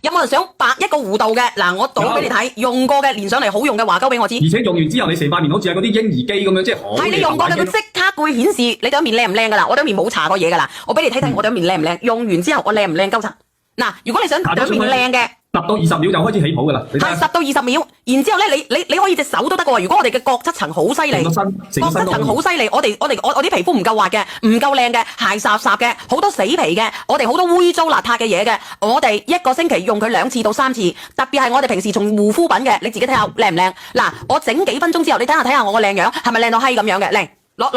有冇人想白一個弧度嘅？嗱，我倒俾你睇，用過嘅連上嚟好用嘅話，交俾我知。而且用完之後，你成塊面好似係嗰啲嬰兒機咁樣，即係好。係你用過嘅，佢即刻會顯示你對面靚唔靚噶啦。我對面冇搽過嘢噶啦，我俾你睇睇我對面靚唔靚。用完之後我靚唔靚鳩擦。嗱，如果你想對面靚嘅。10到20秒就開始起泡噶啦，係10到20秒，然之後咧，你可以隻手都得嘅喎。如果我哋嘅角質層好犀利，角質層好犀利，我啲皮膚唔夠滑嘅，唔夠靚嘅，鞋霎霎嘅，好多死皮嘅，我哋好多污糟邋遢嘅嘢嘅，我哋一個星期用佢2次到3次，特別係我哋平時用護膚品嘅，你自己睇下靚唔靚？嗱，我整幾分鐘之後，你睇下我個靚樣係咪靚到閪咁樣嘅？靚，攞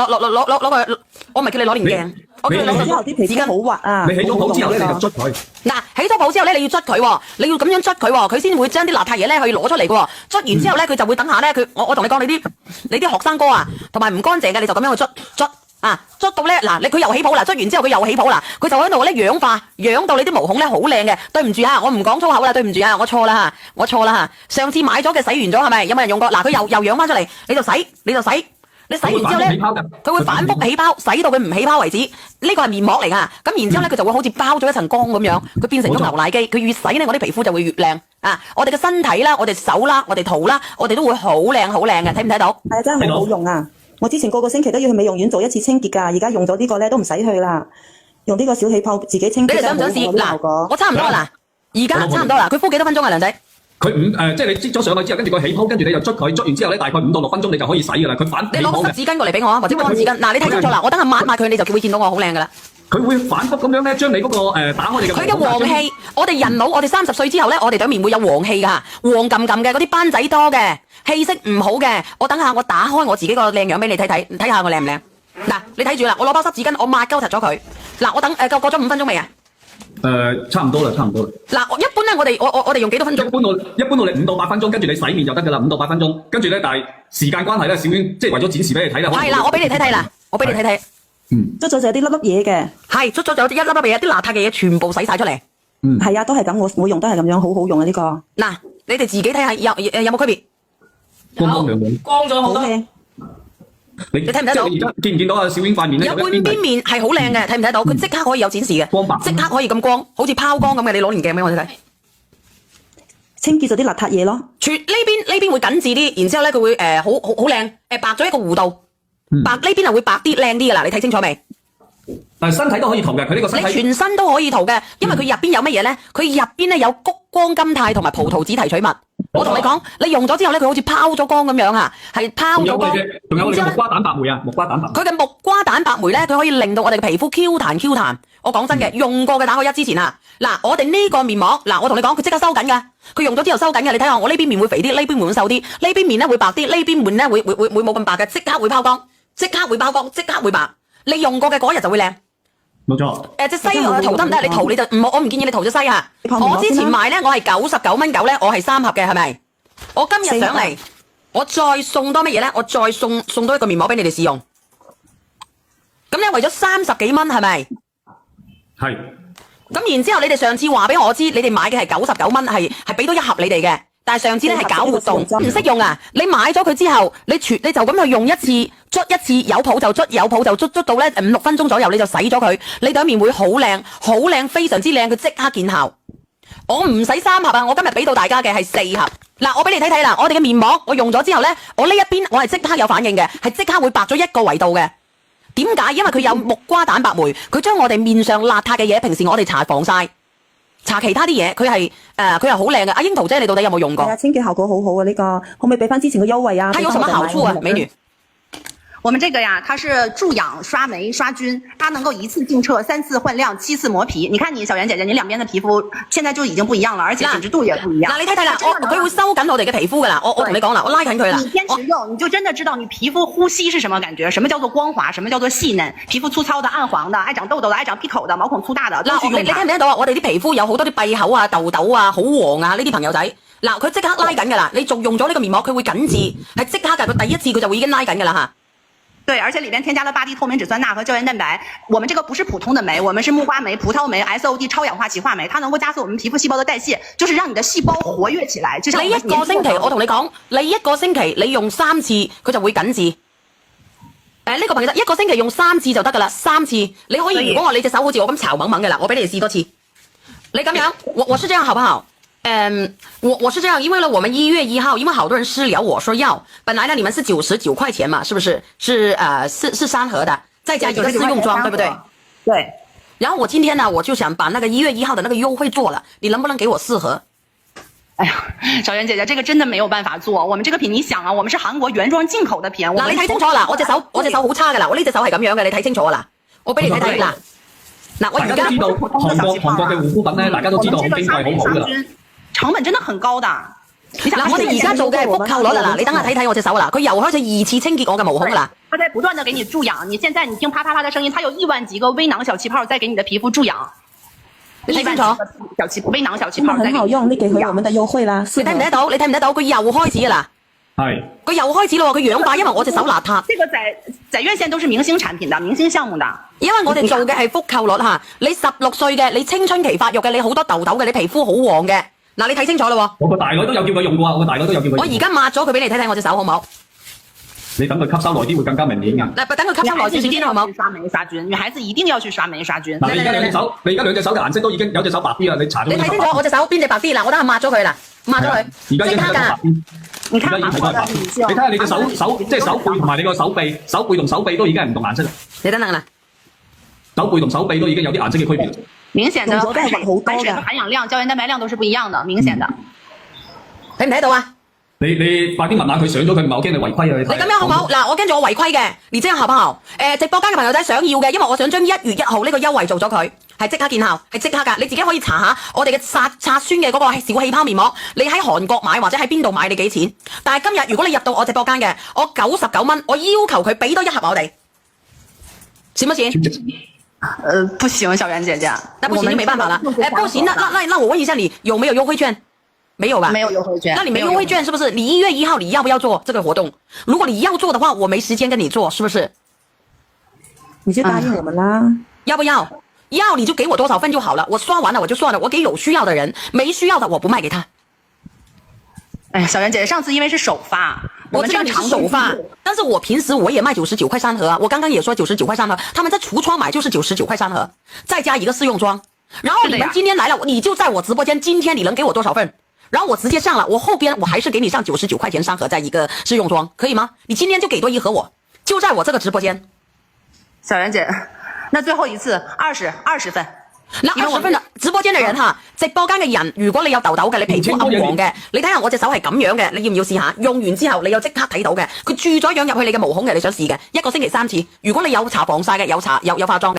個，我唔係叫你攞連鏡。你之後啲皮膚好滑啊！你起咗泡之後咧，你就捽佢。嗱，起咗泡之後咧，你要捽佢喎，你要咁樣捽佢喎，佢先會將啲邋遢嘢咧可以攞出嚟嘅喎。捽完之後咧，佢就會等下咧，我同你講，你啲學生哥啊，同埋唔乾淨嘅，你就咁樣去捽啊，捽到咧嗱，佢又起泡啦，捽完之後佢又起泡啦，佢就喺度咧氧化，養到你啲毛孔咧好靚嘅。對唔住啊，我唔講粗口啦，對唔住啊，我錯啦嚇，上次買咗嘅洗完咗係咪？有冇人用過？嗱，佢又養翻出嚟，你就洗。你洗完之後咧，佢會反覆起泡，洗到佢唔起泡為止。呢個係面膜嚟噶，咁然之後咧，佢就會好似包咗一層光咁樣，佢變成咗牛奶機。佢越洗咧，我啲皮膚就會越靚啊！我哋嘅身體啦，我哋手啦，我哋肚啦，我哋都會好靚嘅，睇唔睇到？係啊，真係好好用啊！我之前個星期都要去美容院做1次清潔㗎，而家用咗呢個咧都唔使去啦，用呢個小氣泡自己清潔。你哋想唔想試？嗱，我差唔多啦，而家差唔多啦。佢敷幾多分鐘啊，梁仔？佢即係你擠咗上去之後，跟住佢起泡，跟住你就捽佢，捽完之後咧，大概5到6分鐘你就可以洗噶啦。佢反你攞個濕紙巾過嚟俾我啊，或者乾紙巾。嗱，你睇清楚啦，我等下抹佢，你就會見到我好靚噶啦。佢會反覆咁樣咧，將你嗰個打開你嘅。佢嘅黃氣，我哋人腦，我哋30歲之後咧，我哋對面會有黃氣噶，黃冚冚嘅嗰啲斑仔多嘅，氣色唔好嘅。我等下我打開我自己個靚樣俾你睇下我靚唔靚？嗱，你睇住啦，我攞包濕紙巾，我抹鳩實咗佢。嗱，我等過咗5分鐘未啊？差唔多啦。嗱，一般咧，我哋用幾多分鐘？一般我哋5到8分鐘，跟住你洗面就得噶啦，5到8分鐘。跟住咧，但係時間關係咧，小娟即係為咗展示俾你睇啦。係啦，我俾你睇睇啦，捽咗就有啲粒粒嘢嘅。係，捽咗就有啲一粒粒嘢，啲邋遢嘅嘢全部洗晒出嚟。係啊，都係咁，我用都係咁樣，好好用啊呢個。嗱，你哋自己睇下有冇區別？光亮亮，光咗好多。你睇唔睇到？而家見唔見到啊？小娟塊面咧有半邊面係好靚嘅，睇唔睇到？佢即刻可以有展示嘅，光白，即刻可以咁光，好似拋光咁嘅。你攞連鏡俾我哋睇，清潔咗啲邋遢嘢咯。呢邊會緊緻啲，然之後咧佢會好靚，白咗一個弧度，白呢邊係會白啲靚啲噶啦。你睇清楚未？但係身體都可以塗嘅，佢呢個身體。你全身都可以塗嘅，因為佢入邊有乜嘢咧？佢入邊咧有谷胱甘肽同埋葡萄籽提取物。我同你講，你用咗之後咧，佢好似拋咗光咁樣啊，係拋咗光。仲有我哋嘅木瓜蛋白酶啊，木瓜蛋白。佢嘅木瓜蛋白酶咧，佢可以令到我哋嘅皮膚 Q 彈。我講真嘅，用過嘅打個1之前啊，嗱，我哋呢個面膜，嗱，我同你講，佢即刻收緊噶，佢用咗之後收緊嘅。你睇下，我呢邊面會肥啲，呢邊面會瘦啲，呢邊面咧會白啲，呢邊面咧會冇咁白嘅，即刻會拋光，即刻會白。你用過嘅嗰日就會靚。冇錯。隻西塗得唔得？你塗你就我唔建議你塗隻西啊。我之前賣咧，我係99蚊9咧，我係3盒嘅，係咪？我今日上嚟，我再送多乜嘢咧？我再送多一個面膜俾你哋試用。咁咧為咗30幾蚊，係咪？係。咁然之後，你哋上次話俾我知，你哋買嘅係99蚊，係俾多1盒你哋嘅。但係上次咧係搞活動，唔識用啊！你買咗佢之後，你就咁去用一次，捽一次，有泡就捽到咧5、6分鐘左右，你就洗咗佢，你對面會好靚，非常之靚，佢即刻見效。我唔使3盒啊！我今日俾到大家嘅係4盒。嗱，我俾你睇睇啦，我哋嘅面膜，我用咗之後咧，我呢一邊我係即刻有反應嘅，係即刻會白咗1個維度嘅。點解？因為佢有木瓜蛋白酶，佢將我哋面上邋遢嘅嘢，平時我哋搽防曬、搽其他啲嘢，佢係好靚嘅。阿櫻桃姐，你到底有冇用過？係啊，清潔效果好好啊！呢個可唔可以俾翻之前嘅優惠啊？它有什麼好處啊，美女？我們這個呀，它是助養、刷霉、刷菌，它能夠一次淨徹、3次換亮、7次磨皮。你看你小袁姐姐，你兩邊的皮膚現在就已經不一樣了，而且緊緻度也不一樣。嗱，你睇啦，佢會收緊我哋嘅皮膚噶啦。我同你講啦，我拉緊佢啦。你堅持用，你就真的知道你皮膚呼吸是什麼感覺，什麼叫做光滑，什麼叫做細嫩。皮膚粗糙的、暗黃的、愛長痘痘的、愛長屁口的、毛孔粗大的，都去用它。你聽唔聽到啊？我哋啲皮膚有好多啲閉口啊、痘痘啊、好黃啊呢啲朋友仔。嗱，佢即刻拉緊噶啦，你仲用咗呢個面膜，佢會緊緻，係即刻㗎。佢第一次佢就會已經拉緊噶啦嚇。對，而且裡面添加了8D 透明質酸鈉和膠原蛋白。我們這個不是普通的酶，我們是木瓜酶、葡萄酶、SOD 超氧化歧化酶，它能夠加速我們皮膚細胞的代謝，就是讓你的細胞活躍起來。就像你一個星期，我同你講，你一個星期你用3次，佢就會緊緻。呢個朋友一個星期用3次就得噶啦，3次你可以。如果你隻手好似我咁巢猛猛嘅啦，我俾你哋試多次。你咁樣，我是這樣好不好？我是这样，因为呢，我们1月1号，因为好多人私聊我说要，本来呢你们是99块钱嘛，是不是？是3盒的，再加一个试用装，对不对？对。然后我今天呢，我就想把那个1月1号的那个优惠做了，你能不能给我4盒？哎呀，小袁姐姐，这个真的没有办法做。我们这个品，你想啊，我们是韓國原裝進口的品。嗱，你睇清楚啦，我隻手好差噶啦，我呢隻手係咁樣嘅，你睇清楚啦，我俾你睇睇嗱。嗱，我而家知道韓國嘅護膚品咧，大家都知道好矜貴好好噶啦。成本真的很高的。嗱，我哋而家做嘅係復購率啦，嗱，你等下睇睇我隻手啦，佢又開始2次清潔我嘅毛孔啦。它在不斷的給你注氧，你現在你聽啪啪啪的聲音，它有1萬幾個微囊小氣泡在給你的皮膚注氧。你睇清楚，微囊小氣泡很好用，你給回我們的優惠啦。你睇唔睇到？你睇唔睇到？佢又開始啦。係。佢又開始啦，佢氧化，因為我隻手邋遢。這個在院線都是明星產品的，明星項目的。因為我哋做嘅係復購率嚇，你16歲嘅，你青春期發育嘅，你好多痘痘嘅，你皮膚好黃嘅。嗱，你睇清楚啦喎。我個大女都有叫佢用過，我個大女都有叫佢用。我而家抹咗佢俾你睇睇我隻手好唔好？你等佢吸收耐啲會更加明顯㗎。嗱，等佢吸收耐少少先好唔好？刷霉殺菌，女孩子一定要去刷霉殺菌。嗱，你而家兩隻手嘅顏色都已經有隻手白啲啦，你搽咗。你睇清楚我隻手邊隻白啲嗱，我等下抹咗佢啦，抹咗佢。而家已經係白啲。你看韓國的，你睇下你嘅手即係手背同埋你個手臂同手臂都已經係唔同顏色啦。你等等啦，手背同手臂都已經有啲顏色嘅區別。明顯的含水和含氧量、膠原蛋白量都是不一樣的，明顯的。睇唔睇到啊？你快啲問下佢上咗佢唔係我驚你違規啊！你咁樣好唔好？嗱，我跟住我違規嘅，你這樣好不好？直播間嘅朋友仔想要嘅，因為我想將1月1號呢個優惠做咗佢，係即刻見效，係即刻㗎。你自己可以查下我哋嘅刷酸嘅嗰個小氣泡面膜，你喺韓國買或者喺邊度買你幾錢？但係今日如果你入到我直播間嘅，我99蚊，我要求佢俾多1盒我哋，行不行？不行，小袁姐姐，那不行就沒辦法了。不行，那我問一下你有沒有優惠券？沒有吧？沒有優惠券。那你沒優惠券是不是？你1月1號你要不要做這個活動？如果你要做的話，我沒時間跟你做，是不是？你就答應我們啦。要不要？要你就給我多少份就好了，我刷完了我就算了，我給有需要的人，沒需要的我不賣給他。哎呀，小袁姐姐，上次因為是首發，我知道你是首發，但是我平時我也賣99塊3盒啊，我剛剛也說99塊3盒，他們在櫥窗買就是99塊3盒，再加一個試用裝。然後你們今天來了，你就在我直播間，今天你能給我多少份？然後我直接上了，我後邊我還是給你上99塊錢3盒，再一個試用裝，可以嗎？你今天就給多1盒我，就在我這個直播間。小袁姐，那最後一次20份。嗱，20份啦，直播間嘅人嚇，直播間嘅人，如果你有痘痘嘅，你皮膚暗黃嘅，你睇下我隻手係咁樣嘅，你要唔要試下？用完之後你又即刻睇到嘅，佢注咗氧入去你嘅毛孔嘅，你想試嘅，1個星期3次。如果你有搽防曬嘅，有化妝嘅。